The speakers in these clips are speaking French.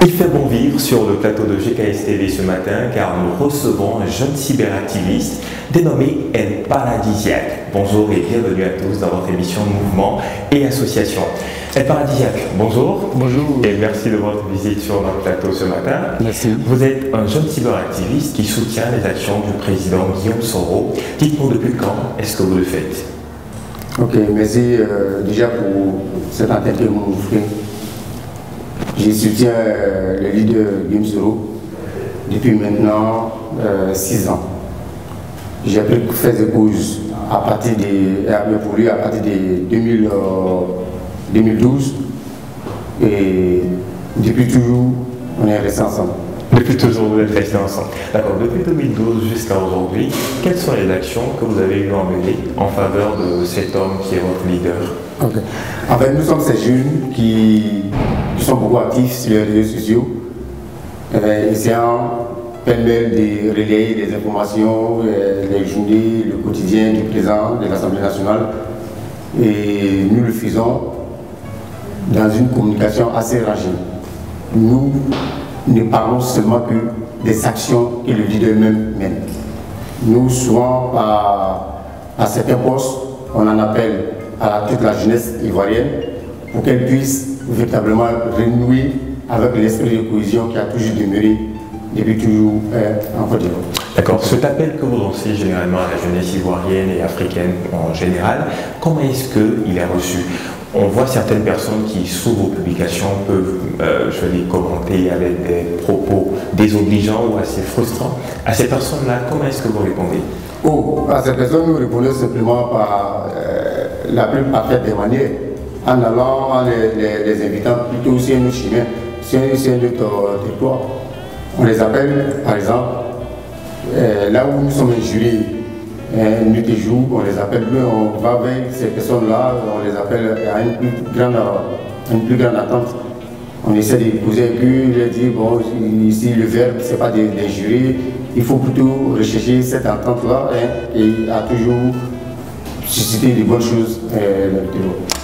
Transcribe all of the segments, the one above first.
Il fait bon vivre sur le plateau de GKS TV ce matin car nous recevons un jeune cyberactiviste dénommé El Paradisiaque. Bonjour et bienvenue à tous dans votre émission Mouvement et Association. El Paradisiaque, bonjour. Bonjour. Et merci de votre visite sur notre plateau ce matin. Merci. Vous êtes un jeune cyberactiviste qui soutient les actions du président Guillaume Soro. Dites-nous depuis quand est-ce que vous le faites? Ok, merci déjà pour cette antenne que vous m'offrez. Je soutiens le leader Guillaume Soro depuis maintenant 6 ans. J'ai appris à faire des causes pour lui à partir de 2012 et depuis toujours on est restés ensemble. Depuis toujours vous êtes restés ensemble. D'accord, depuis 2012 jusqu'à aujourd'hui, quelles sont les actions que vous avez eu à mener en faveur de cet homme qui est votre leader? Ok. En fait, nous sommes ces jeunes qui sont beaucoup actifs sur les réseaux sociaux, essayant pêle-mêle de relayer les informations, les journées, le quotidien du président de l'Assemblée nationale. Et nous le faisons dans une communication assez rangée. Nous ne parlons seulement que des actions que le leader même mène. Nous, souvent, à certains postes, on en appelle à toute la jeunesse ivoirienne pour qu'elle puisse véritablement renouer avec l'esprit de cohésion qui a toujours demeuré depuis toujours en Côte d'Ivoire. D'accord. Cet appel que vous lancez généralement à la jeunesse ivoirienne et africaine en général, comment est-ce qu'il est reçu? On voit certaines personnes qui, sous vos publications, peuvent, commenter avec des propos désobligeants ou assez frustrants. À ces personnes-là, comment est-ce que vous répondez? À ces personnes, nous répondons simplement par la plus parfaite des manières, en allant, en les invitant plutôt sur un autre chemin, sur un autre territoire. On les appelle, par exemple, là où nous sommes injuriés, nuit et jour, on les appelle, on va vers ces personnes-là, on les appelle à une plus grande attente. On essaie de poser avec eux, leur dire, bon, ici le verbe, ce n'est pas d'injurer, il faut plutôt rechercher cette entente-là et à toujours susciter de bonnes choses.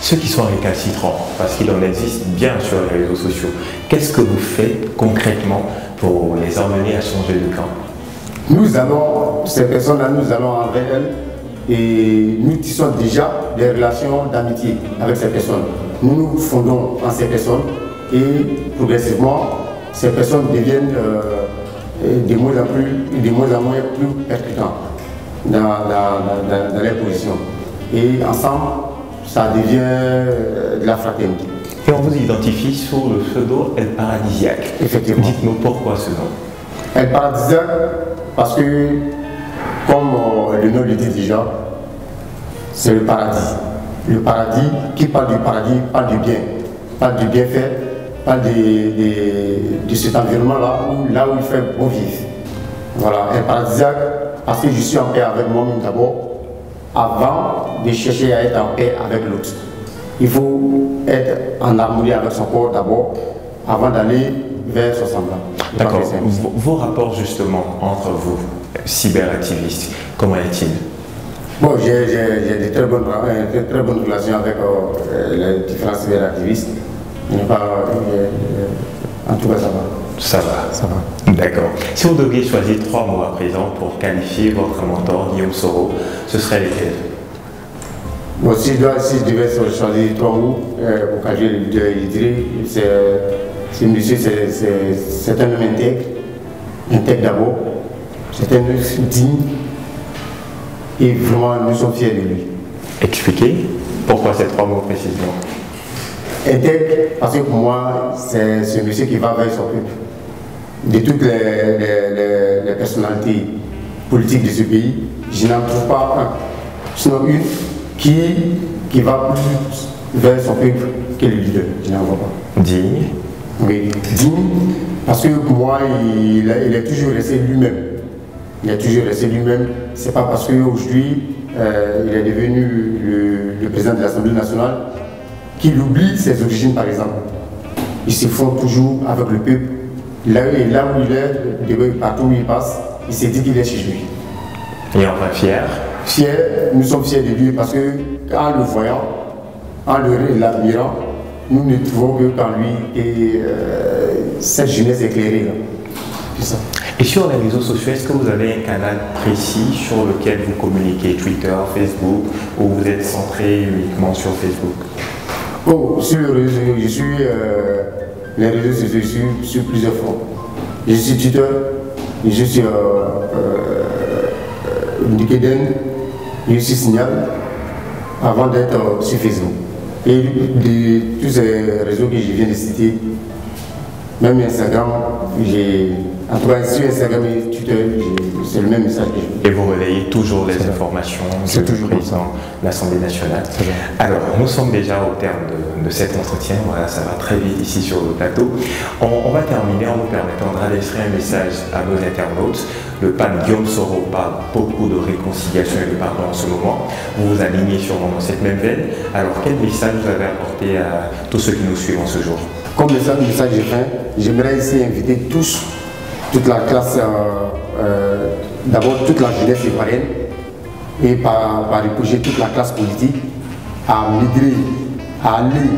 Ceux qui sont récalcitrants, parce qu'il en existe bien sur les réseaux sociaux, qu'est-ce que vous faites concrètement pour les emmener à changer de camp? Nous allons, ces personnes-là, nous allons envers elles et nous tissons déjà des relations d'amitié avec ces personnes. Nous nous fondons en ces personnes et progressivement, ces personnes deviennent de moins en moins plus percutantes dans les positions. Et ensemble, ça devient de la fraternité. Et on vous identifie sous le pseudo El Paradisiaque. Effectivement. Dites-nous pourquoi ce nom? El Paradisiaque, parce que, comme le nom le dit déjà, c'est le paradis. Le paradis, qui parle du paradis, parle du bien, parle du bienfait, parle de cet environnement-là, là où il fait bon vivre. Voilà, El Paradisiaque, parce que je suis en paix avec moi-même d'abord, avant de chercher à être en paix avec l'autre. Il faut être en harmonie avec son corps d'abord, avant d'aller vers son semblant. D'accord. Vos rapports justement entre vous, cyberactivistes, comment est-il? Bon, j'ai de très bonnes relations avec les différents cyberactivistes. En tout cas, ça va. Ça va. Ça va. D'accord. Si vous deviez choisir 3 mots à présent pour qualifier votre mentor, Guillaume Soro, ce serait lesquels? Bon, si je devais choisir 3 mots pour qualifier le leader, je dirais c'est monsieur, c'est un homme intègre d'abord, c'est un homme digne et vraiment nous sommes fiers de lui. Expliquez pourquoi ces 3 mots précisément. Intègre, parce que pour moi, c'est ce monsieur qui va vers son peuple. De toutes les personnalités politiques de ce pays, je n'en trouve pas un, sinon une qui va plus vers son peuple que le leader. Je n'en vois pas. Digne. Oui, digne, parce que pour moi, il est toujours resté lui-même. Il est toujours resté lui-même. C'est pas parce qu'aujourd'hui, il est devenu le président de l'Assemblée nationale qu'il oublie ses origines, par exemple. Il se fond toujours avec le peuple. Là où il est, partout où il passe, il s'est dit qu'il est chez lui. Et enfin fier. Fier, nous sommes fiers de lui parce que, en le voyant, en l'admirant, nous ne trouvons que qu'en lui et cette jeunesse éclairée. C'est ça. Et sur les réseaux sociaux, est-ce que vous avez un canal précis sur lequel vous communiquez, Twitter, Facebook, ou vous êtes centré uniquement sur Facebook? Oh, sur les réseaux, je suis les réseaux sociaux, je suis sur plusieurs fronts. Je suis Twitter, je suis sur LinkedIn, je suis Signal, avant d'être sur Facebook. Et de tous ces réseaux que je viens de citer, même Instagram, en tout cas sur Instagram et Twitter, c'est le même message que je. Et vous relayez toujours les informations du président de l'Assemblée nationale. Alors, nous sommes déjà au terme de cet entretien. Voilà, ça va très vite ici sur le plateau. On va terminer en nous permettant d'adresser un message à nos internautes. Le pape Guillaume Soro parle beaucoup de réconciliation et de pardon en ce moment. Vous vous alignez sûrement dans cette même veine. Alors, quel message vous avez apporté à tous ceux qui nous suivent en ce jour? Comme message de fin, j'aimerais ici inviter toute la classe, d'abord toute la jeunesse ivoirienne et par ricochet toute la classe politique à migrer, à aller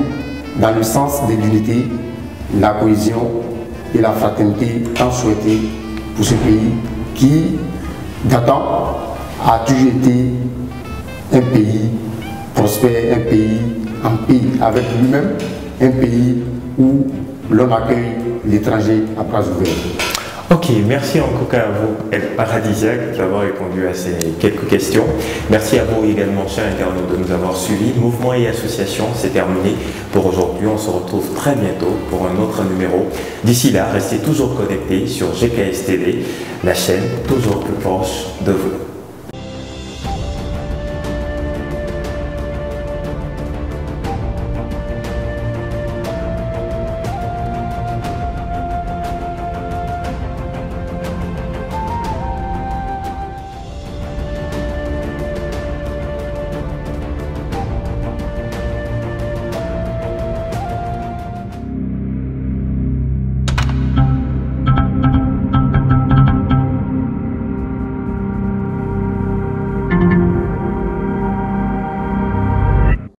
dans le sens de l'unité, la cohésion et la fraternité tant souhaitée pour ce pays qui, d'antan, a toujours été un pays prospère, un pays en paix avec lui-même, un pays où l'on accueille l'étranger à bras ouverts. Ok, merci en tout cas à vous, El Paradisiaque, d'avoir répondu à ces quelques questions. Merci à vous également, chers internautes, de nous avoir suivis. Mouvement et association, c'est terminé pour aujourd'hui. On se retrouve très bientôt pour un autre numéro. D'ici là, restez toujours connectés sur GKS TV, la chaîne toujours plus proche de vous.